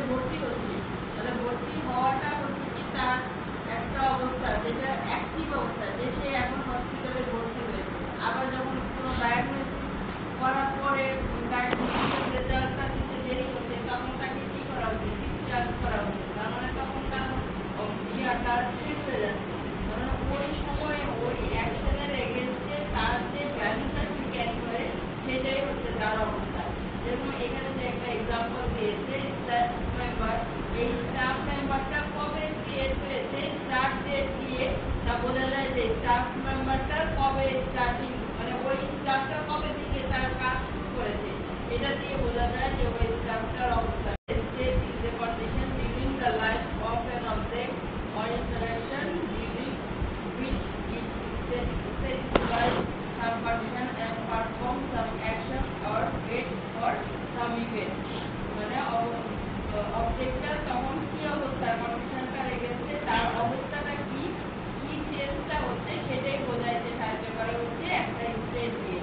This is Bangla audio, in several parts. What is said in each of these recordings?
ভর্তি হচ্ছে, তাহলে ভর্তি হওয়াটা হচ্ছে কি তার একটা অবস্থা যেটা অ্যাক্টিভ অবস্থা, যে সে এখন হসপিটালে ভর্তি হয়েছে। আবার যখন কোনো ডায়াগনোসিস করার পরে ডায়াগনোসিসের রেজাল্টটা দিতে দেরি হচ্ছে, তখন তাকে কি করা উচিত? ডিসচার্জ করা উচিত। তার মানে তখন তার তার শেষ হয়ে যাচ্ছে। মানে ওই সময়ে ওই অ্যাকশনের এগেনস্টে তার যে ভ্যালুটা সে ক্যারি করে সেটাই হচ্ছে তার অবস্থা। যেমন এখানে যে একটা এক্সাম্পল দিয়েছে স্টাফ মেম্বার, এই স্টাফ মেম্বারটা কবে ক্রিয়েট হয়েছে স্টার্ট ডেট দিয়ে তা বোঝা যায় যে স্টাফ মেম্বারটার কবে স্টার্টিং, মানে ওই স্টাফটা কবে থেকে তার কাজ শুরু করেছে এটা দিয়ে বোঝা যায় যে ওই স্টাফটার অবস্থা। State is the condition during the life of an object or interaction during which it satisfies some condition and perform some action or wait for some event. মানে অবজেক্টটা তখন কি অবস্থা, কন্ডিশনটার এগেন্সটে তার অবস্থাটা কি কি চেঞ্জটা হচ্ছে সেটাই বোঝাইতে সাহায্য করে হচ্ছে একটা স্টেট দিয়ে।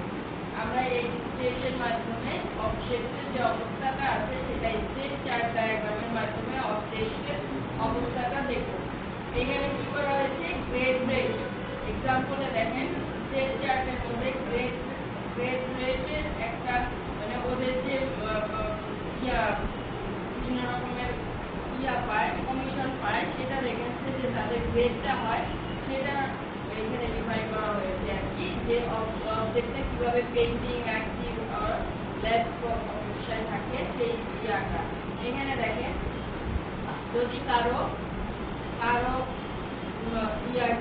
আমরা এই স্টেটের মাধ্যমে অবজেক্টের যে অবস্থাটা আছে সেটা স্টেট চার্ট ডায়াগ্রামের মাধ্যমে অবজেক্টের অবস্থাটা দেখব। এখানে কি করা হয়েছে? গ্রেড রেট এক্সাম্পলে দেখেন, স্টেট চার্টের মধ্যে গ্রেড রেটের একটা মানে ওদের যে বিভিন্ন রকমের পায়, কমিশন পায়, সেটার এগেন্সটে যে তাদের গ্রেডটা হয় সেটা এখানে ডিফাইন করা হয়েছে আর কি, যে অবজেক্টটা কিভাবে পেন্ডিং, অ্যাক্টিভ আর ল্যাব অবস্থায় থাকে সেই ইয়াটা। এখানে দেখেন, যদি কারো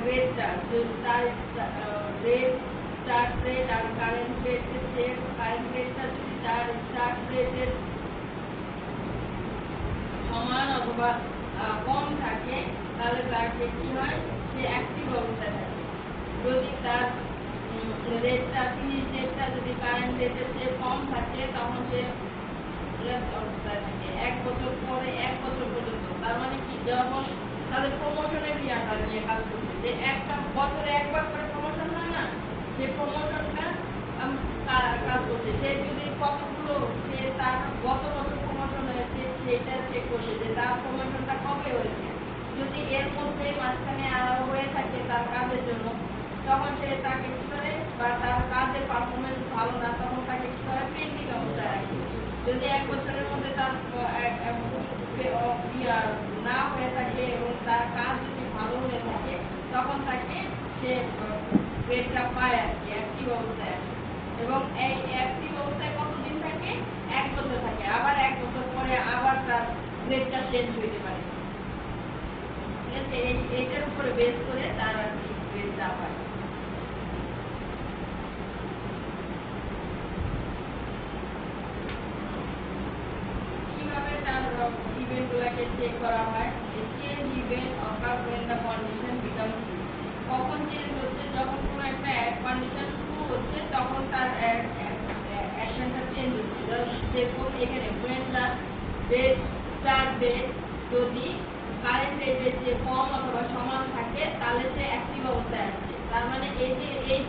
গ্রেডটা তার রেট, স্টার্ট রেট আর কারেন্ট রেটের সেট, কারেন্ট রেটটা যদি তার স্টার্ট রেটের সমান অথবা কম থাকে তাহলে তাকে কি হয়? সে অ্যাক্টিভ অবস্থায় থাকে। যদি তার রেটটা ফিনিশ রেটটা যদি কারেন্ট রেটের চেয়ে কম থাকে তখন সে ল্যাবস অবস্থায় থাকে 1 বছর পরে 1 বছর পর্যন্ত। তার মানে কি, যখন তাদের প্রমোশনের ইয়াটা নিয়ে কাজ করছে, যে একটা বছরে একবার করে প্রমোশন হয় না, যে প্রমোশনটা কাজ করছে, সে যদি কতগুলো সে তার গত বছর প্রমোশন হয়েছে সেটা চেক করছে যে তার প্রমোশনটা কবে হয়েছে। যদি এর মধ্যে মাঝখানে হয়ে থাকে তার কাজের জন্য, তখন সে তাকে কি করে, বা তার কাজের পারফরমেন্স ভালো না, তখন তাকে কি করে? পেন্ডিং অবস্থায় রাখে। যদি 1 বছরের মধ্যে তার না হয়ে থাকে এবং তার কাজ যদি ভালো হয়ে থাকে তখন তাকে সে গ্রেডটা পায় আর কি, অ্যাক্টিভ অবস্থায় আছে। এবং এই অ্যাক্টিভ অবস্থায় কতদিন থাকে? 1 বছর থাকে। আবার 1 বছর পরে আবার তার গ্রেডটা চেঞ্জ হইতে পারে। ঠিক আছে, এইটার উপরে বেস করে তার আর কি গ্রেডটা হয়। কিভাবে তার ইভেন্টগুলোকে চেক করা হয়? Change event ochre when the condition becomes true. কখন চেঞ্জ হচ্ছে? যখন কোনো একটা কন্ডিশন শুরু হচ্ছে তখন তার অ্যাকশনটা চেঞ্জ হচ্ছে। যেরকম এখানে when the date start date যদি কারেন্ট রেটের যে কম অথবা সমান থাকে তাহলে সে অ্যাক্টিভ অবস্থায় আসছে। তার মানে এই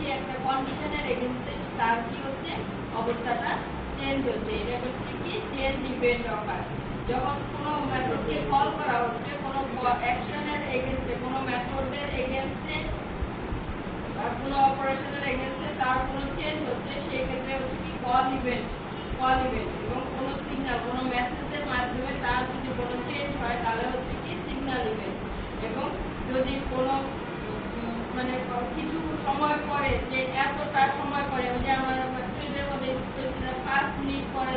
যে একটা কন্ডিশনের এগেইনস্টে তার কি হচ্ছে? অবস্থাটা চেঞ্জ হচ্ছে। এটা হচ্ছে কি চেঞ্জ ইভেন্ট অকার। যখন কোনো মেথডকে কল করা হচ্ছে, কোনো অ্যাকশনের এগেইনস্টে, কোনো মেথডের এগেইনস্টে বা কোনো অপারেশনের এগেইনস্টে তার কোনো চেঞ্জ হচ্ছে, সেই ক্ষেত্রে হচ্ছে কি কল ইভেন্ট। এবং কোনো সিগন্যাল, কোনো মেসেজের মাধ্যমে তার যদি কোনো চেঞ্জ হয় তাহলে হচ্ছে কি সিগন্যাল ইভেন্ট। এবং যদি কোনো মানে কিছু সময় পরে, যে এতটা সময় পরে, ওই যে আমার মেসেজের মধ্যে 5 মিনিট পরে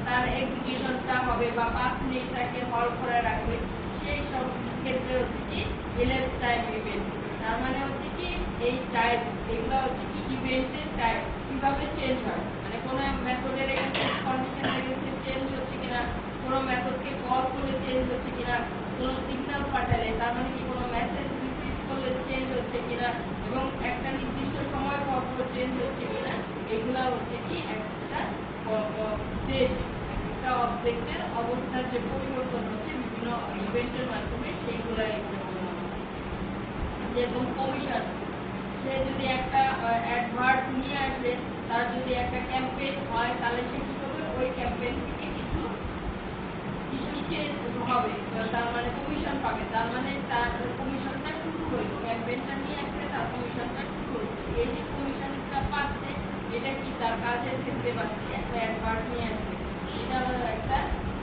তার এক্সিকিউশনটা হবে বা 5 মিনিট তাকে হল করে রাখবে, সেই সব ক্ষেত্রে হচ্ছে কি ইলেপস টাইম ইভেন্ট। তার মানে হচ্ছে কি এই টাইপ, এগুলো হচ্ছে কি ইভেন্টের টাইপ কিভাবে চেঞ্জ হয়, মানে কোনো মেথডের এগেইনস্টে কন্ডিশনের এগেইনস্টে চেঞ্জ হচ্ছে কিনা, কোনো মেথডকে কল করলে চেঞ্জ হচ্ছে কিনা, কোনো সিগন্যাল পাঠালে, তার মানে কি কোনো মেসেজ রিসিভ করলে চেঞ্জ হচ্ছে কিনা, এবং একটা নির্দিষ্ট সময় পর চেঞ্জ হচ্ছে কিনা, এগুলা হচ্ছে কি একটা স্টেট, একটা অবজেক্টের অবস্থার যে পরিবর্তন হচ্ছে বিভিন্ন ইভেন্টের মাধ্যমে সেইগুলা যেরকম কমিশন, সে যদি একটা অ্যাডভার্ট নিয়ে আসে, তার যদি একটা ক্যাম্পেইন হয় তাহলে সে কি করবে? ওই ক্যাম্পেইন থেকে কিছু চেঞ্জ হবে, তার মানে কমিশন পাবে, তার মানে তার কমিশনটা শুরু হইলো, ক্যাম্পেইনটা নিয়ে আসলে তার কমিশনটা শুরু হইলো। এই যে কমিশনটা পাচ্ছে এটা কি তার কাজের ক্ষেত্রে পাচ্ছে, একটা অ্যাডভার্ট নিয়ে আসবে, এটা হলো একটা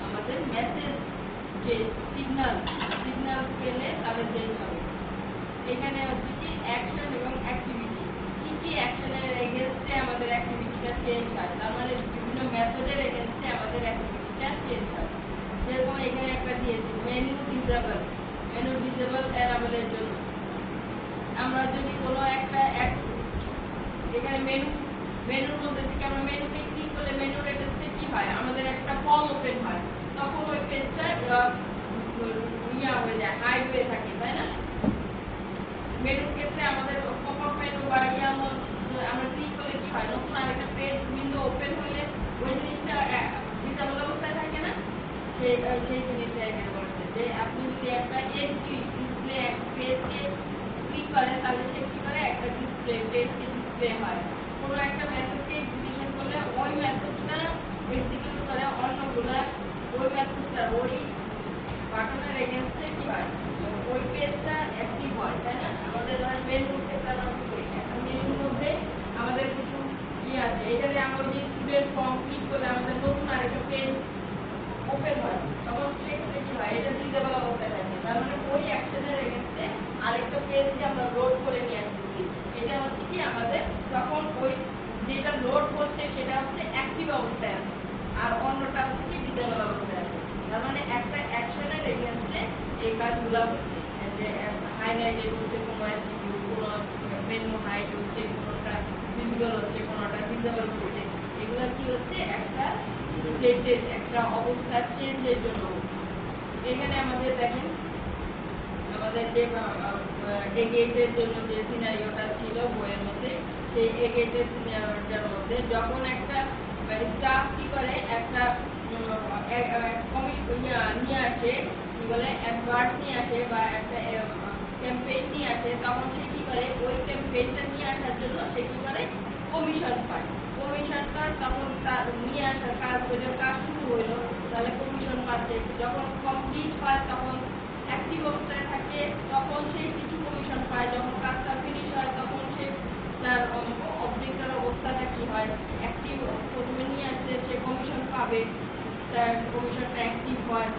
আমাদের মেসেজ, যে সিগন্যাল পেলে তাহলে চেঞ্জ হবে। এখানে হচ্ছে কি অ্যাকশন এবং অ্যাক্টিভিটি, কি কি অ্যাকশনের এগেইনস্টে আমাদের অ্যাক্টিভিটিটা চেঞ্জ হয়, তার মানে বিভিন্ন মেথডের এগেইনস্টে আমাদের অ্যাক্টিভিটিটা চেঞ্জ হয়। যেরকম এখানে একটা দিয়েছি মেনু ডিসেবল অ্যানাবলের জন্য আমরা যদি কোনো একটা এখানে মেনুর মধ্যে থেকে আমরা মেনুতে ক্লিক করলে মেনুর এগেইনস্টে কি হয়, আমাদের একটা ফর্ম ওপেন হয়, তখন ওই পেজটা হয়ে যায়, হাইড হয়ে থাকে, তাই না? মেনুর ক্ষেত্রে আমাদের পপআপ মেনু বা আমরা ক্লিক করলে কি হয়, নতুন আরেকটা পেজ উইন্ডো ওপেন হলে ওই জিনিসটা ডিসেবল অবস্থায় থাকে না, সেই জিনিসটা এখানে বলছে যে আপনি যদি একটা ডিসপ্লে পেজকে ক্লিক করেন তাহলে সে কি করে একটা ডিসপ্লে হয়। কোনো একটা মেথডকে এক্সিকিউশন করলে ওই মেথডটা এক্সিকিউট করে অন্যগুলা ওই মেথডটা ওই বাটনের এগেইনস্টে কি হয়, ওই পেজটা অ্যাক্টিভ হয়, তাই না? আমাদের মেনুর ক্ষেত্রে আমরা কি করি, একটা মেনুর মধ্যে আমাদের কিছু আছে, এখানে আমরা যে স্টুডেন্ট ফর্ম ক্লিক করলে আমাদের নতুন আরেকটা পেজ ওপেন হয়, তখন সেক্ষেত্রে কি হয়, এটা ডিসেবল অবস্থায় থাকে, তার মানে ওই অ্যাকশনের এগেইনস্টে আরেকটা পেজকে আমরা লোড করে নিয়ে আসতেছি। এটা হচ্ছে কি আমাদের যখন ওই যেটা লোড হচ্ছে সেটা হচ্ছে অ্যাক্টিভ অবস্থায় আছে, আর অন্যটা হচ্ছে কি ডিসেবল অবস্থায় আছে, তার মানে একটা অ্যাকশনের এগেইনস্টে এই কাজগুলো হচ্ছে, যে হাইলাইটেড হচ্ছে কোনো অ্যাট্রিবিউট, কোনো মেনু হাইড হচ্ছে, কোনোটা ভিজিবল হচ্ছে, কোনোটা ডিসেবল হচ্ছে, এগুলো কি হচ্ছে একটা রিলেটেড একটা অবস্থা চেঞ্জের জন্য। এখানে আমাদের দেখেন আমাদের যে এগেটের জন্য যে সিনারিওটা ছিল বইয়ের মধ্যে, সেই এগেটের সিনারিওটার মধ্যে যখন একটা স্টাফ কি করে একটা নিয়ে আসে, কি বলে অ্যাডভার্ট নিয়ে আসে বা একটা ক্যাম্পেইন নিয়ে আসে, তখন সে কি করে ওই ক্যাম্পেইনটা নিয়ে আসার জন্য সে কি করে কমিশন পায়। কমিশন পায় তখন তার নিয়ে আসার কাজ শুরু হইলো, তাহলে কমিশন পাচ্ছে। যখন কমপ্লিট হয় তখন অ্যাক্টিভ অবস্থায় থাকে, তখন সে কিছু কমিশন পায়। যখন কাজটা ফিনিশ হয় তখন সে তার অবজেক্টের অবস্থাটা কি হয়, অ্যাক্টিভ প্রথমে নিয়ে আসলে সে কমিশন পাবে, তার কমিশনটা অ্যাক্টিভ হয়।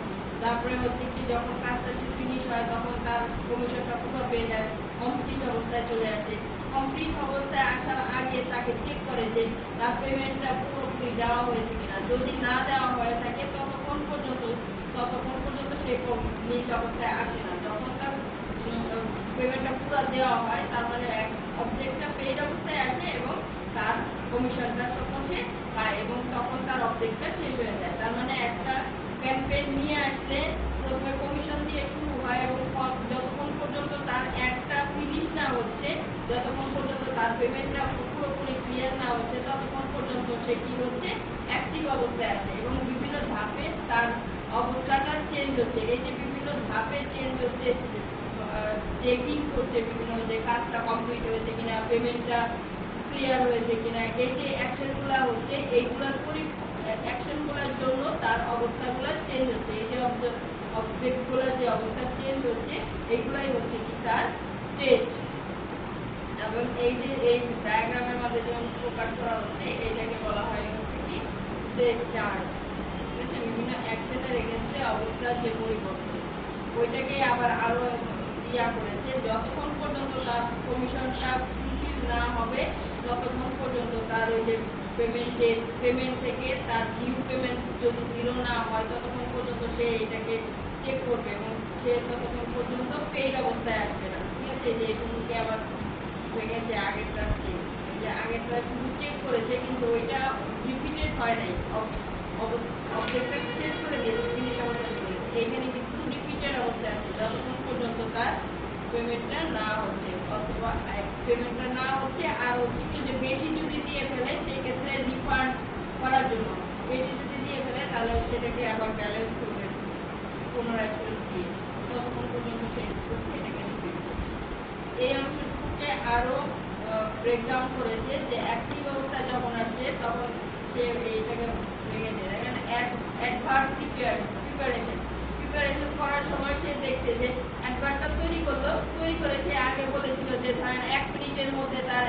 তারপরে হচ্ছে কি যখন কাজটা ফিনিশ হয় তখন তার কমিশনটা পুরো পেয়ে যায়, কমপ্লিট অবস্থায় চলে আসে। কমপ্লিট অবস্থায় আসার আগে তাকে চেক করে যে তার পেমেন্টটা পুরোপুরি দেওয়া হয়েছে কিনা, যদি না দেওয়া হয়ে থাকে ততক্ষণ পর্যন্ত সে নিজ অবস্থায় আসে না। যখন তার পেমেন্টটা পুরো দেওয়া হয় তার মানে অবজেক্টটা পেইড অবস্থায় আসে এবং তার কমিশনটা তখন সে পায় এবং তখন তার অবজেক্টটা শেষ হয়ে যায়। তার মানে একটা ক্যাম্পেইন নিয়ে আসলে প্রথমে কমিশন দিয়ে শুরু হয় এবং যতক্ষণ পর্যন্ত তার একটা ফিনিশ না হচ্ছে, যতক্ষণ পর্যন্ত তার পেমেন্টটা পুরোপুরি ক্লিয়ার না হচ্ছে, ততক্ষণ পর্যন্ত সে কি হচ্ছে অ্যাক্টিভ অবস্থায় আছে এবং বিভিন্ন ধাপে তার অবস্থাটা চেঞ্জ হচ্ছে। এই যে বিভিন্ন ধাপে চেঞ্জ হচ্ছে, চেকিং করছে বিভিন্ন যে কাজটা কমপ্লিট হয়েছে কিনা, পেমেন্টটা ক্লিয়ার হয়েছে কিনা, এই যে অ্যাকশনগুলো হচ্ছে এইগুলোর অ্যাকশনগুলোর জন্য তার অবস্থাগুলো চেঞ্জ হচ্ছে। এই যে অবজেক্টগুলোর যে অবস্থা চেঞ্জ হচ্ছে এগুলাই হচ্ছে কি তার স্টেজ। এবং এই যে এই ডায়াগ্রামের মধ্যে যেমন প্রকাশ করা হচ্ছে এইটাকে বলা হয় হচ্ছে কি স্টেজ চার্ট। বিভিন্ন অ্যাকশনের এগেইনস্টে অবস্থার যে পরিবর্তন, ওইটাকে আবার আরো করেছে যতক্ষণ পর্যন্ত তার কমিশনটা ফুলফিল না হবে ততক্ষণ পর্যন্ত তার ওই যে পেমেন্ট থেকে তার ডিউ পেমেন্ট যদি জিরো না হয় ততক্ষণ পর্যন্ত সে এটাকে চেক করবে এবং সে ততক্ষণ পর্যন্ত পেইড অবস্থায় আসবে না। ঠিক আছে, যে এগুলোকে আবার হয়ে গেছে আগেরটা যে আগেরটা শুধু চেক করেছে কিন্তু ওইটা রিপিটেড হয় নাই, অবজেক্টটা শেষ করে দিয়েছে, জিনিস অবস্থা করেছে, এখানে কিন্তু রিপিটেড অবস্থায় আছে যতক্ষণ পর্যন্ত তার পেমেন্টটা না হচ্ছে, অথবা পেমেন্টটা না হচ্ছে। আর হচ্ছে কি যে বেশি যদি দিয়ে ফেলে সেই ক্ষেত্রে রিফান্ড করার জন্য, বেশি যদি দিয়ে ফেলে তাহলে সেটাকে আবার ব্যালেন্স করবে পুনরায় ফেরত দিয়ে, ততক্ষণ পর্যন্ত সে এটাকে রিপিট করবে। এই অংশটুকুকে আরো ব্রেকডাউন করেছে যে অ্যাক্টিভ অবস্থায় যখন আসছে তখন সে এইটাকে ভেঙে দেয়। দেখেন অ্যাডভার্ব প্রিপারেশন প্রিপারেশন করার সময় সে দেখছে যে অ্যাডভার্টটা তৈরি করলো, তৈরি করে সে আগে বলেছিল যে ধরেন 1 মিনিটের মধ্যে তার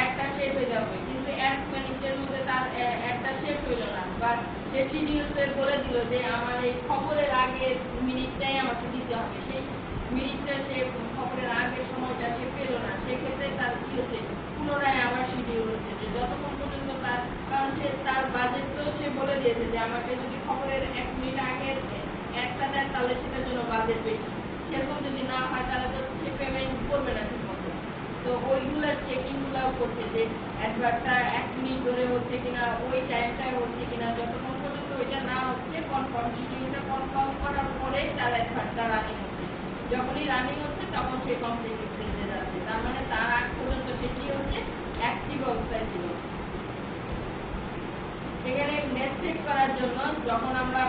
একটা শেষ হয়ে যাবে, কিন্তু 1 মিনিটের মধ্যে তার একটা শেষ হইল না, বা সে শিডিউলে বলে দিল যে আমার এই খবরের আগের মিনিটটাই আমাকে দিতে হবে, সেই মিনিটটা সে খবরের আগের সময়টা সে পেল না, সেক্ষেত্রে তার কি হচ্ছে পুনরায় আবার শিডিউল হচ্ছে যে যতক্ষণ পর্যন্ত তার, কারণ সে তার বাজেট তো সে বলে দিয়েছে যে আমাকে যদি খবরের 1 মিনিট আগে একটা দেন তাহলে সেটার জন্য বাজেট বেশি, সেরকম যদি না হয় তাহলে তো সে পেমেন্ট করবে না ঠিক মতো। তো ওইগুলার চেকিং গুলাও করছে যে অ্যাডভার্টটা 1 মিনিট ধরে হচ্ছে কিনা, ওই টাইমটায় হচ্ছে কিনা, যতক্ষণ পর্যন্ত ওইটা না হচ্ছে কনফার্ম শিডিউলটা কনফার্ম করার পরে তার অ্যাডভার্টটা রানিং হচ্ছে, যখনই রানিং হচ্ছে তখন সে কমপ্লিট স্টেজে যাচ্ছে, তার মানে তার আগ পর্যন্ত সেটি হচ্ছে অ্যাক্টিভ অবস্থায় ছিল। এখানে নেট সেট করার জন্য যখন আমরা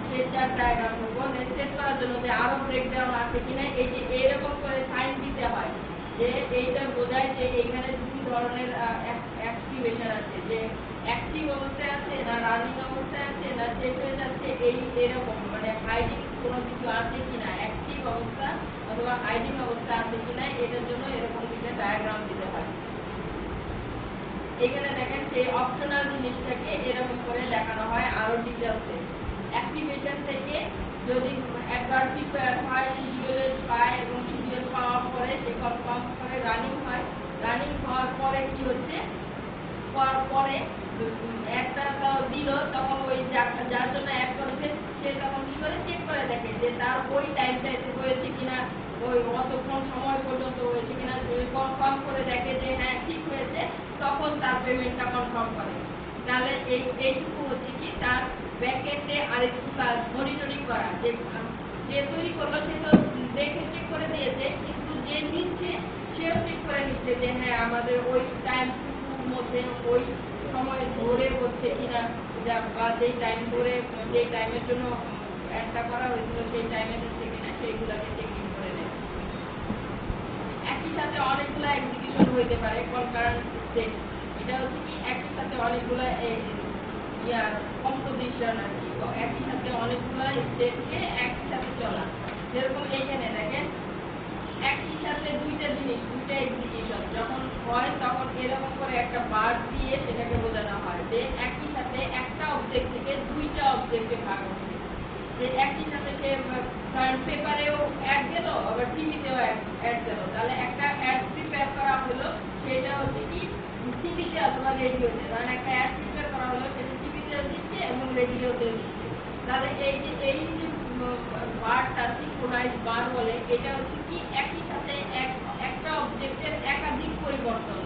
স্টেজ চার্ট ডায়াগ্রাম করব, নেট সেট করার জন্য যে আরো ব্রেকডাউন আছে কিনা এই যে এরকম করে সাইন দিতে হয়, যে এইটা বোঝায় যে এখানে দুই ধরনের অ্যাক্টিভেশন আছে, যে অ্যাক্টিভ অবস্থায় আছে না রানিং অবস্থায় আছে না শেষ হয়ে যাচ্ছে, এই এরকম মানে হাইডিং কোনো কিছু আছে কিনা, অ্যাক্টিভ অবস্থা অথবা হাইডিং অবস্থা আছে কিনা, এটার জন্য এরকম কিছু ডায়াগ্রাম দিতে হয়। এখানে দেখেন সেই অপশনাল জিনিসটাকে এরকম করে দেখানো হয় আরো ডিটেইলসে। অ্যাক্টিভেশন থেকে যদি একবার প্রিপেয়ার হয়, শিডিউল পায় এবং শিডিউল পাওয়ার পরে সে কনফার্ম করে রানিং হয়, রানিং হওয়ার পরে কি হচ্ছে, পরে একটা দিল, তখন ওই যার জন্য অ্যাড করেছে সে তখন কি করে চেক করে দেখে যে তার ওই টাইমটা হয়েছে কিনা, ওই অতক্ষণ সময় পর্যন্ত হয়েছে কিনা, যদি কনফার্ম করে দেখে যে হ্যাঁ ঠিক হয়েছে তখন তার পেমেন্টটা কনফার্ম করে। তাহলে এইটুকু হচ্ছে কি তার ব্যাকএন্ডে আরেকটু কাজ মনিটরিং করা, যে তৈরি করলো সে তো দেখে চেক করে দিয়েছে, কিন্তু যে নিচ্ছে সেও চেক করে নিচ্ছে যে হ্যাঁ আমাদের ওই টাইমটুকুর মধ্যে ওই সময় ধরে হচ্ছে কিনা, বা যেই টাইম ধরে যে টাইমের জন্য একটা করা হয়েছিল সেই টাইমে হচ্ছে কিনা, সেইগুলোকে চেকিং করে নেয়। একই সাথে অনেকগুলো এক্সিকিউশন হইতে পারে কনকারেন্ট স্টেট, এটা হচ্ছে কি একই সাথে অনেকগুলো কম্পোজিশন আর কি, একই সাথে অনেকগুলো স্টেটকে একই সাথে চলা। যেরকম এইখানে দেখেন একই সাথে দুইটা জিনিস, দুইটা এক্সিকিউশন যখন হয় তখন এরকম করে একটা বার দিয়ে সেটাকে বোঝানো হয় যে একই সাথে একটা অবজেক্ট থেকে দুইটা অবজেক্টে ভাগ হচ্ছে, যে একই সাথে সে পেপারেও অ্যাড গেল আবার টিভিতেও অ্যাড গেল, তাহলে একটা অ্যাড প্রিপেয়ার করা হলো সেটা হচ্ছে কি টিভিতে অথবা রেডিওতে, কারণ একটা অ্যাড প্রিপেয়ার করা হলো সেটা টিভিতেও দিচ্ছে এবং রেডিওতেও দিচ্ছে। তাহলে এই যে বারটা সিনক্রোনাইজ বার বলে, এটা হচ্ছে কি একই সাথে একটা অবজেক্টের একাধিক পরিবর্তন,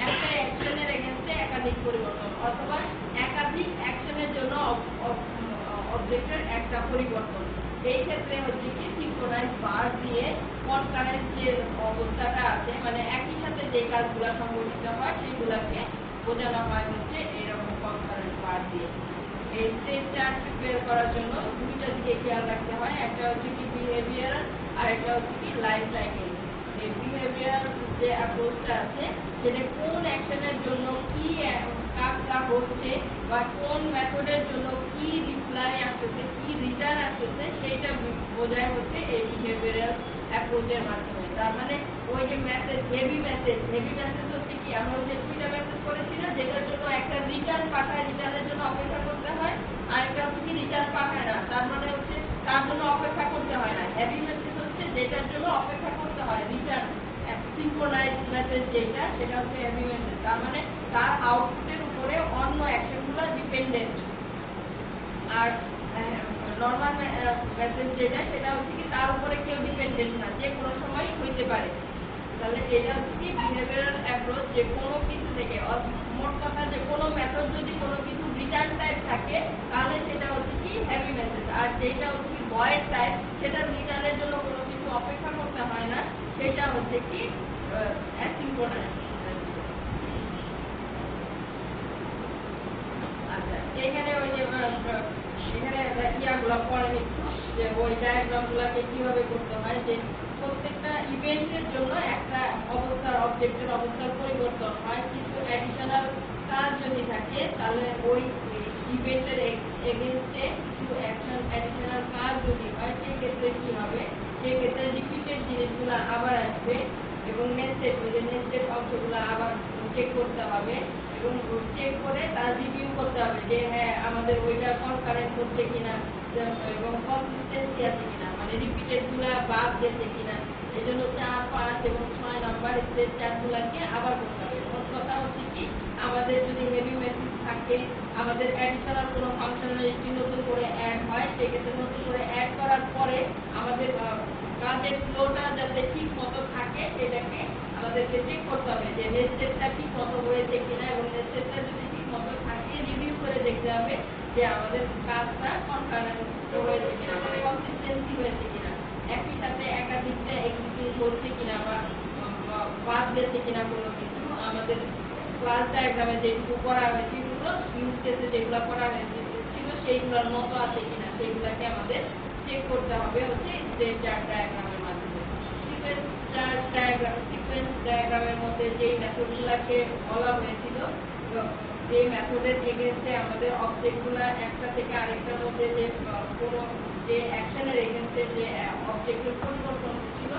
একটা অ্যাকশনের এগেইনস্টে একাধিক পরিবর্তন, অথবা একাধিক অ্যাকশনের জন্য অবজেক্টের একটা পরিবর্তন। এই ক্ষেত্রে হচ্ছে কি সিনক্রোনাইজ বার দিয়ে কনকারেন্ট যে অবস্থাটা আছে, মানে একই সাথে যে কাজগুলো সংঘটিত হয় সেগুলোকে বোঝানো হয় হচ্ছে এরকম কনকারেন্ট বার দিয়ে। এই স্টেজ চার্ট প্রিপেয়ার করার জন্য দুইটা দিকে খেয়াল রাখতে হয়, একটা হচ্ছে কি বিহেভিয়ারাল আর একটা হচ্ছে কি লাইফ সাইকেল। এই বিহেভিয়ারাল যে অ্যাপ্রোচটা আছে সেটা কোন অ্যাকশনের জন্য কি কাজটা হচ্ছে বা কোন মেথডের জন্য কি রিপ্লাই আসতেছে, কি রিটার্ন আসতেছে, সেইটা বোঝায় হচ্ছে এই বিহেভিয়ারাল অ্যাপ্রোচের মাধ্যমে। তার মানে ওই যে মেসেজ, হেভি মেসেজ হচ্ছে কি আমরা যে দুইটা মেসেজ করেছি না, যেটার জন্য একটা রিটার্ন পাঠায়, রিটার্নের জন্য অপেক্ষা করতে হয়, আর একটা হচ্ছে কি রিটার্ন পাঠায় না, তার মানে হচ্ছে তার জন্য অপেক্ষা করতে হয় না। হেভি মেসেজ হচ্ছে যেটার জন্য অপেক্ষা করতে হয়, রিটার্ন সিনক্রোনাইজ মেসেজ যেটা, সেটা হচ্ছে হেভি মেসেজ, তার মানে তার আউটপুটের উপরে অন্য অ্যাকশনগুলো ডিপেন্ডেন্ট। আর নর্মাল মেসেজ যেটা, সেটা হচ্ছে কি তার উপরে কেউ ডিপেন্ডেন্ট না, যে কোনো সময় হইতে পারে। তাহলে এটা হচ্ছে কি বিহেভিয়ারাল অ্যাপ্রোচ, যে কোনো কিছু থেকে, মোট কথা যে কোনো মেথড যদি কোনো কিছু রিটার্ন টাইপ থাকে তাহলে সেটা হচ্ছে কি হেভি মেসেজ, আর যেটা হচ্ছে কি ভয়েস টাইপ, সেটা রিটার্নের জন্য কোনো কিছু অপেক্ষা করতে হয় না, সেটা হচ্ছে কি অ্যাসিনক্রোনাস। আচ্ছা, এখানে ওই যে এখানে ইয়াগুলো পরে একটু যে ওই ডায়াগ্রামগুলোকে কিভাবে করতে হয়, যে প্রত্যেকটা ইভেন্টের জন্য একটা অবজেক্টের অবস্থার পরিবর্তন হয়, কিন্তু অ্যাডিশনাল কাজ যদি থাকে তাহলে ওই ইভেন্টের এগেইনস্টে কিছু অ্যাকশন অ্যাডিশনাল কাজ যদি হয় সেই ক্ষেত্রে কি হবে, সেই ক্ষেত্রে রিপিটেড জিনিসগুলো আবার আসবে এবং নেক্সটেড অংশগুলো আবার চেক করতে হবে এবং চেক করে তার রিভিউ করতে হবে যে হ্যাঁ আমাদের ওইটা কনকারেন্ট হচ্ছে কিনা এবং কনসিস্টেন্সি আছে কিনা, মানে রিপিটেড গুলা বাদ গেছে কিনা। এই জন্য 4, 5 এবং 6 নাম্বার স্টেজ চার্টগুলোকে আবার করতে হবে। মোট কথা হচ্ছে কি, আমাদের যদি হেভি মেসেজ থাকে, আমাদের অ্যাডিশনাল কোনো ফাংশনালিটি নতুন করে অ্যাড হয়, সেক্ষেত্রে নতুন করে অ্যাড করার পরে আমাদের কাজের ফ্লোটা যাতে ঠিক মতো থাকে সেটাকে আমাদেরকে চেক করতে হবে যে নেক্সটেডটা ঠিক মতো হয়েছে কিনা, এবং নেক্সটেডটা যদি ঠিক মতো থাকে রিভিউ করে দেখতে হবে যে আমাদের কাজটা কনকারেন্ট হয়েছে কিনা, মানে কনসিস্টেন্সি হয়েছে কিনা, একই সাথে একাধিকটা এক্সিকিউট হচ্ছে কিনা বা বাদ গেছে কিনা কোনো কিছু। আমাদের ক্লাস ডায়াগ্রামে যেটুকু করা হয়েছে সেগুলো ইউজ কেসে যেগুলো করা হয়েছিল সেইগুলোর মতো আছে কিনা সেগুলোকে আমাদের চেক করতে হবে হচ্ছে স্টেজ চার্ট ডায়াগ্রামের মাধ্যমে। সিকোয়েন্স ডায়াগ্রামের মধ্যে যেই মেথডগুলোকে বলা হয়েছিল, যে মেথডের এগেইনস্টে আমাদের অবজেক্টগুলো একটা থেকে আরেকটার মধ্যে যে কোনো যে অ্যাকশনের এগেইনস্টে যে অবজেক্টের পরিবর্তন হচ্ছিল,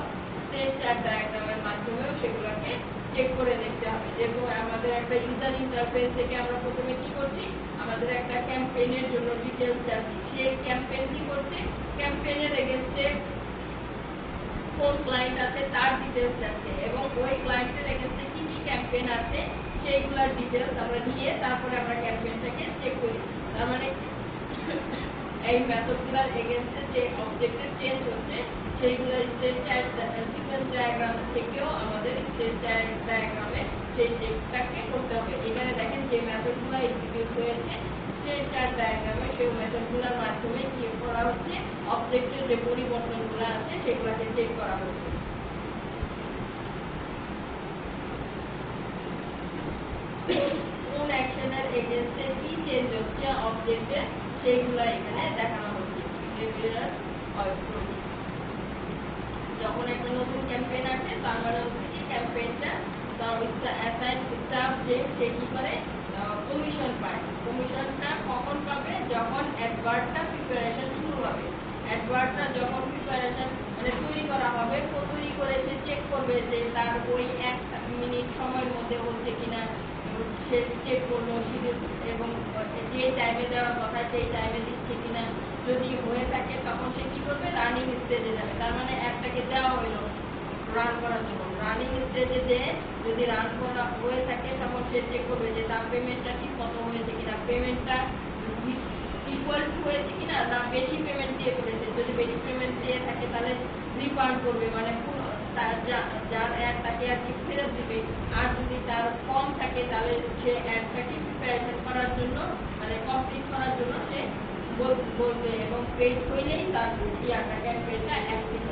স্টেজ চার্ট ডায়াগ্রামের মাধ্যমেও সেগুলোকে চেক করে দেখতে হবে। যেহেতু আমাদের একটা ইউজার ইন্টারফেস থেকে আমরা প্রথমে কি করছি, আমাদের একটা ক্যাম্পেইনের জন্য ডিটেইলস চাচ্ছি, সেই ক্যাম্পেইন কি করছে, ক্যাম্পেইনের এগেইনস্টে কোন ক্লায়েন্ট আছে তার ডিটেইলস চাচ্ছে এবং ওই ক্লায়েন্টের এগেইনস্টে কি কি ক্যাম্পেইন আছে সেইগুলোর ডিটেইলস আমরা নিয়ে তারপরে আমরা ক্যাম্পেইনটাকে চেক করি। তার মানে এই মেথডগুলোর এগেইনস্টে যে অবজেক্টের চেঞ্জ হচ্ছে সেইগুলো স্টেজ সিকোয়েন্স ডায়াগ্রাম থেকেও আমাদের স্টেজ ডায়াগ্রামে সেই চেকটাকে করতে হবে। এখানে দেখেন যে মেথডগুলো এক্সিকিউট হয়েছে স্টেজ চার্ট ডায়াগ্রামে, সেই মেথডগুলোর মাধ্যমে কি করা হচ্ছে, অবজেক্টের যে পরিবর্তনগুলো আছে সেগুলোকে চেক করা হচ্ছে। কোন অ্যাকশনের এগেইনস্টে কি চেঞ্জ হচ্ছে অবজেক্টে সেইগুলো এখানে দেখানো হচ্ছে। যখন একটা নতুন ক্যাম্পেইন আসে তার মানে হচ্ছে কি ক্যাম্পেইনটা স্টাফ যে সে কি করে কমিশন পায়। কমিশনটা কখন পাবে, যখন অ্যাডভার্টটা প্রিপারেশন শুরু হবে। অ্যাডভার্টটা যখন প্রিপারেশন মানে তৈরি করা হবে, তৈরি করে সে চেক করবে যে তার ওই 1 মিনিট সময়ের মধ্যে হচ্ছে কিনা, সে চেক করলো এবং যে টাইমে দেওয়ার কথা সেই টাইমে দিচ্ছে কিনা। যদি হয়ে থাকে তখন সে কি করবে, রানিং স্টেজে যাবে। তার মানে একটাকে দেওয়া হলো রান করার জন্য, রানিং স্টেজে যে যদি রান করা হয়ে থাকে তখন সে চেক করবে যে তার পেমেন্টটা ঠিক মতো হয়েছে কিনা, পেমেন্টটা ইকুয়াল টু হয়েছে কিনা, না বেশি পেমেন্ট দিয়ে করেছে। যদি বেশি পেমেন্ট দিয়ে থাকে তাহলে রিফান্ড করবে, মানে যার অ্যাড তাকে আর কি ফেরত দিবে। আর যদি তার কম থাকে তাহলে সে অ্যাডটাকে প্রিপারেশন করার জন্য মানে কমপ্লিট করার জন্য সে বলবে এবং পেড হইলেই তার ইয়াটা ক্যাম্পেইনটা অ্যাক্টিভ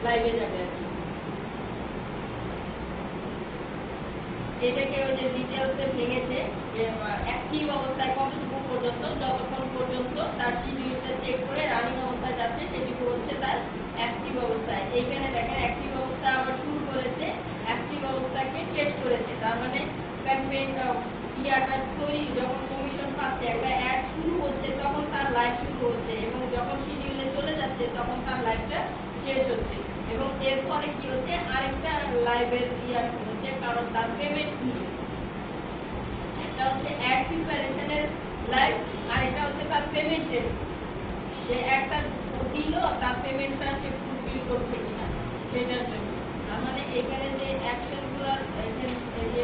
লাইভে যাবে আর কি। এটাকে ওই যে ডিটেইলসে ভেঙেছে যে অ্যাক্টিভ অবস্থায় কতটুকু পর্যন্ত, যতক্ষণ পর্যন্ত তার শিডিউলটা চেক করে রানিং অবস্থায় যাচ্ছে সেটুকু হচ্ছে তার অ্যাক্টিভ অবস্থায়। এইখানে দেখেন অ্যাক্টিভ অবস্থা আবার শুরু করেছে, অ্যাক্টিভ অবস্থাকে টেস্ট করেছে। তার মানে ক্যাম্পেইন ইয়াটা তৈরি, যখন কমিশন পাচ্ছে একটা অ্যাড শুরু হচ্ছে তখন তার লাইভ শুরু হচ্ছে এবং যখন শিডিউলে চলে যাচ্ছে তখন তার লাইভটা শেষ হচ্ছে এবং এরপরে কি হচ্ছে আরেকটা লাইভের ইয়া হচ্ছে, কারণ তার পেমেন্ট নিয়ে একটা হচ্ছে অ্যাড প্রিপারেশনের লাইভ আর একটা হচ্ছে তার পেমেন্টের, যে একটা দিল তার পেমেন্টটা সে ফুলফিল করছে কিনা সেটার জন্য। তার মানে এখানে যে অ্যাকশনগুলো যে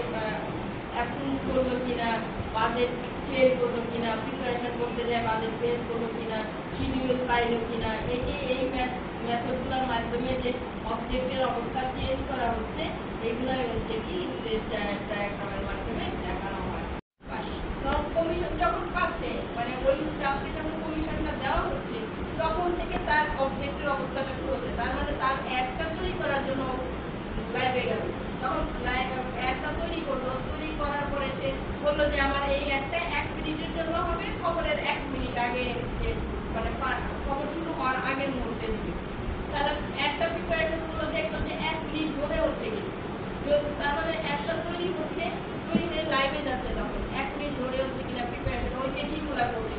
অ্যাপ্রুভ করলো কিনা, বাজেট ফেল করলো কিনা, প্রিপারেশন করতে যায় বাজেট ফেল করলো কিনা, শিডিউল পাইলো কিনা, এই মেথডগুলোর মাধ্যমে যে অবজেক্টের অবস্থা চেঞ্জ করা হচ্ছে এগুলোই হচ্ছে কি স্টেজ ডায়াগ্রামের মাধ্যমে দেখানো হয়। কমিশন যখন পাচ্ছে মানে ওই স্টাফকে যখন কমিশনটা দেওয়া হচ্ছে তখন থেকে তার অবজেক্টের অবস্থাটা শুরু হচ্ছে। তার মানে তার অ্যাডটা তৈরি করার জন্য লাইভে গেল, তখন অ্যাডটা তৈরি করলো, তৈরি করার পরে সে বললো যে আমার এই অ্যাডটা 1 মিনিটের জন্য হবে, খবরের 1 মিনিট আগে মানে খবর শুরু হওয়ার আগের মুহূর্তে দিবে। তাহলে একটা প্রিপারেশন গুলো দেখলো যে 1 মিনিট ধরে হচ্ছে কিন্তু, তার মানে একটা তৈরি হচ্ছে, তৈরি হয়ে লাইভে যাচ্ছে তখন 1 মিনিট ধরে হচ্ছে কিনা প্রিপারেশন ওই চেকিং গুলা করবে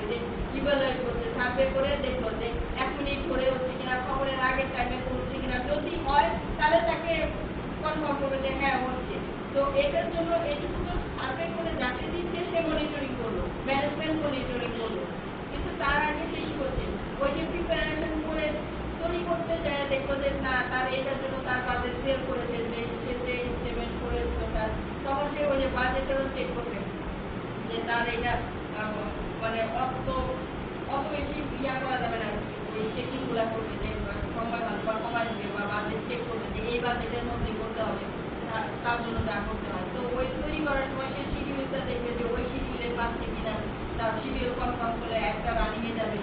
ইভালুয়েট করছে, সার্ভে করে দেখলো যে 1 মিনিট ধরে হচ্ছে কিনা, খবরের আগের টাইমে হচ্ছে কিনা। যদি হয় তাহলে তাকে কনফার্ম করবে যে হ্যাঁ হচ্ছে। তো এটার জন্য এটুকু তো সার্ভে করে যাকে দিচ্ছে সে মনিটরিং করলো, ম্যানেজমেন্ট মনিটরিং করলো। কিন্তু তার আগে সে কি করছে, ওই যে প্রিপারেশন করে তৈরি করতে যায়, দেখলো যে না তার এটার জন্য তার বাজেট সেল করেছে, সে পেমেন্ট করে তার, তখন সে ওই যে বাজেটেরও চেক করবে যে তার এটা মানে অত বেশি ইয়া করা যাবে না। ওই চেকিং গুলা করবে যে সময় বা কমাই দিবে বা বাজেট চেক করবে যে এই বাজেটের মধ্যে করতে হবে, তার জন্য যা করতে হয়। তো ওই তৈরি করার সময় সে শিডিউলটা দেখবে যে ওই শিডিউলের পাচ্ছে কিনা, তার শিডিউল কনফার্ম করলে একটা রানিংয়ে যাবে,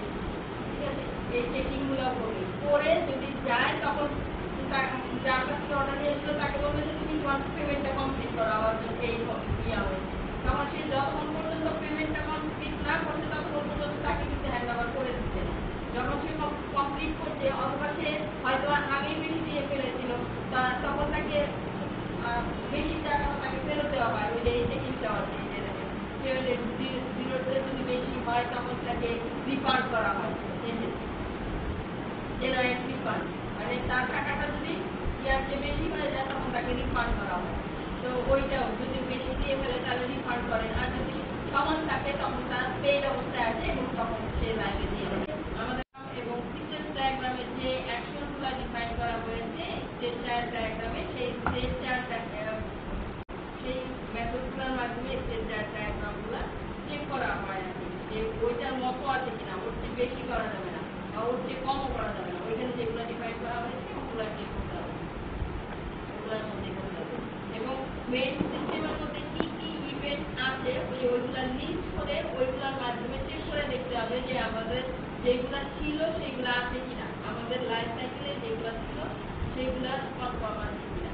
ঠিক আছে। এই চেকিং গুলো করবে, করে যদি যায় তখন যার কাছে অর্ডার নিয়েছিল তাকে বলবে যে তুমি তোমার পেমেন্টটা কমপ্লিট করো, আমার জন্য এই ইয়া হয়েছে। তখন সে যতক্ষণ পর্যন্ত পেমেন্টটা কমপ্লিট না করছে ততক্ষণ পর্যন্ত তাকে কিন্তু হ্যান্ড ওভার করে দিচ্ছে না। যখন সে কমপ্লিট করছে অথবা সে হয়তো আগেই বেশি দিয়ে ফেলেছিল, তখন তাকে বেশি টাকা তাকে ফেরত দেওয়া হয়। ওই যে এই চেকিং দেওয়া আছে, জিরোতে যদি বেশি হয় তখন তাকে রিফান্ড করা হয়, জেনারেট রিফান্ড, মানে তার টাকাটা যদি ইয়ার চেয়ে বেশি হয়ে যায় তখন তাকে রিফান্ড করা হয়। তো ওইটাও যদি বেশি দিয়ে ফেলে তাহলে রিফান্ড করে, আর যদি সমান থাকে তখন তার পেড অবস্থায় আছে এবং তখন সে লাইভে দিয়ে দেবে। আমাদের এবং সিকোয়েন্স ডায়াগ্রামের যে অ্যাকশনগুলো ডিফাইন করা হয়েছে স্টেট চার্ট ডায়াগ্রামে, সেই স্টেট চার্ট সেই মেথডগুলোর মাধ্যমে স্টেট চার্ট ডায়াগ্রামগুলো চেক করা হয় আর কি, যে ওইটার মতো আছে কিনা, ওর চেয়ে বেশি করা যাবে না বা ওর চেয়ে কমও করা যাবে না। ওইখানে যেগুলো ডিফাইন করা হয়েছে ওগুলো চেক করতে হবে, ওগুলোর মধ্যে করতে হবে। এবং মেইন সিস্টেমের মধ্যে কি কি ইভেন্ট আছে ওইগুলা লিস্ট করে ওইগুলোর মাধ্যমে চেক করে দেখতে হবে যে আমাদের যেগুলা ছিল সেগুলো আছে কিনা, আমাদের লাইফ সাইকেলে যেগুলো ছিল সেগুলা কনফার্ম আছে কিনা।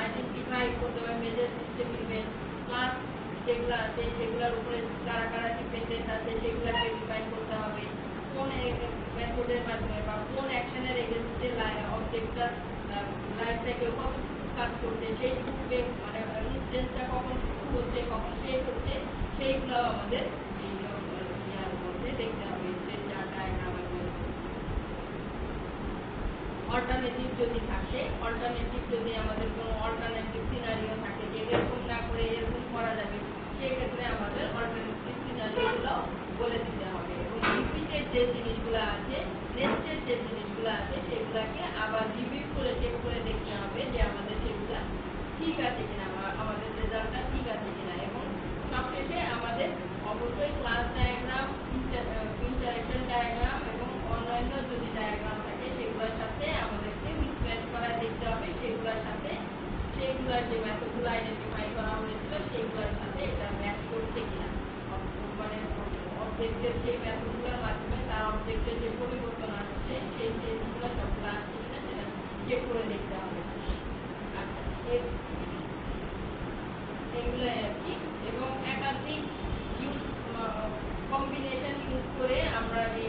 আইডেন্টিফাই করতে হবে মেজর সিস্টেম ইভেন্ট, প্লাস যেগুলো আছে সেগুলোর উপরে কারা কারা ডিপেন্ডেন্ট আছে সেগুলোকে ডিফাইন করতে হবে। কোন মেথডের মাধ্যমে বা কোন অ্যাকশনের এগেইনস্টে অবজেক্টটা লাইফ সাইকেল কতটুকু কাজ করছে, সেই টুকুকে মানে ইনস্টেন্সটা কখন শুরু হচ্ছে কখন শেষ হচ্ছে সেইগুলো আমাদের এই ইয়ার মধ্যে দেখতে হবে। অল্টারনেটিভ যদি থাকে, অল্টারনেটিভ যদি আমাদের কোনো অল্টারনেটিভ সিনারিও থাকে যে এরকম না করে এরকম করা যাবে, সেক্ষেত্রে আমাদের অল্টারনেটিভ সিনারিওগুলো বলে দিতে হবে। এবং রিপিটেড যে জিনিসগুলো আছে, নেক্সটের যে জিনিসগুলো আছে সেগুলোকে আবার রিভিউ করে চেক করে দেখতে হবে যে আমাদের সেগুলো ঠিক আছে কিনা, আমাদের রেজাল্টটা ঠিক আছে কিনা। এবং সবশেষে আমাদের অবশ্যই ক্লাস ডায়াগ্রাম, ইন্টারেকশন ডায়াগ্রাম এবং অন্যান্য যদি ডায়াগ্রাম থাকে সেগুলোর সাথে আমাদেরকে মিসম্যাচ করা দেখতে হবে, সেগুলোর সাথে সেইগুলোর যে মেথডগুলো আইডেন্টিফাই করা হয়েছিল সেইগুলোর সাথে এটা ম্যাচ করছে কিনা। মানে অবজেক্টের সেই মেথডগুলোর মাধ্যমে তার অবজেক্টের যে পরিবর্তন আসছে সেই চেঞ্জগুলো সবগুলো আসছে কিনা সেটা চেক করে দেখতে হবে। আচ্ছা, এগুলো আর কি। এবং একাধিক ইউজ কম্বিনেশন ইউজ করে আমরা এই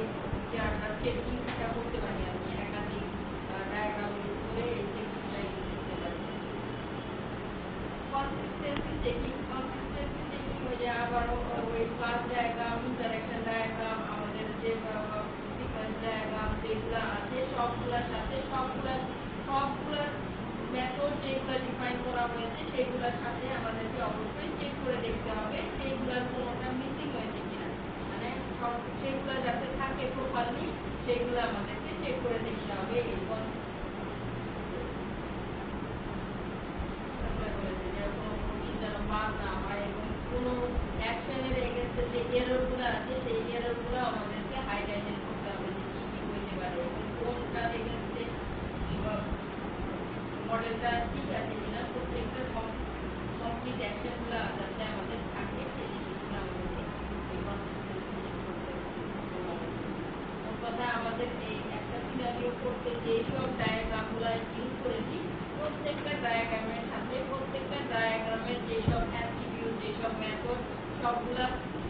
চেকিংটা করতে পারি আর কি, একাধিক ডায়াগ্রাম ইউজ করে এই চেকিংটা ইউজ করতে পারি। কনসিস্টেন্সি চেকিং ওই যে আবারও ওই ক্লাস ডায়াগ্রাম, ইন্টারেকশন ডায়াগ্রাম, আমাদের যে সিকোয়েন্স ডায়াগ্রাম যেগুলো আছে সবগুলোর সাথে সবগুলোর মেথড যেগুলো ডিফাইন করা হয়েছে সেগুলোর সাথে আমাদেরকে অবশ্যই চেক করে দেখতে হবে সেইগুলোর কোনোটা মিসিং হয়েছে কিনা, মানে সেগুলো যাতে থাকে প্রপারলি সেগুলো আমাদেরকে চেক করে দেখতে হবে। এই যেন বাদ না হয় এবং কোনো অ্যাকশনের এগেন্সটে যে এররগুলো আছে সেই এররগুলো আমাদেরকে হাইলাইট করতে হবে যে কী কী হইতে পারে এবং কোনটার এগেন্সটে মডেলটা ঠিক আছে কিনা, প্রত্যেকটা কমপ্লিট অ্যাকশনগুলো যাতে আমাদের থাকে সেই জিনিসগুলো আমাদেরকে কথা আমাদের এই একটা সিনারিও করতে যেসব ডায়াগ্রামগুলো ইউজ করেছি প্রত্যেকটা ডায়াগ্রামের সাথে প্রত্যেকটা ডায়াগ্রামের যেসব অ্যাট্রিবিউট যেসব মেথড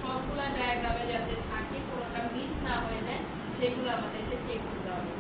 সবগুলা ডায়াগ্রামে যাতে থাকে, কোনোটা মিস না হয়ে যায় সেগুলো আমাদেরকে চেক করতে হবে।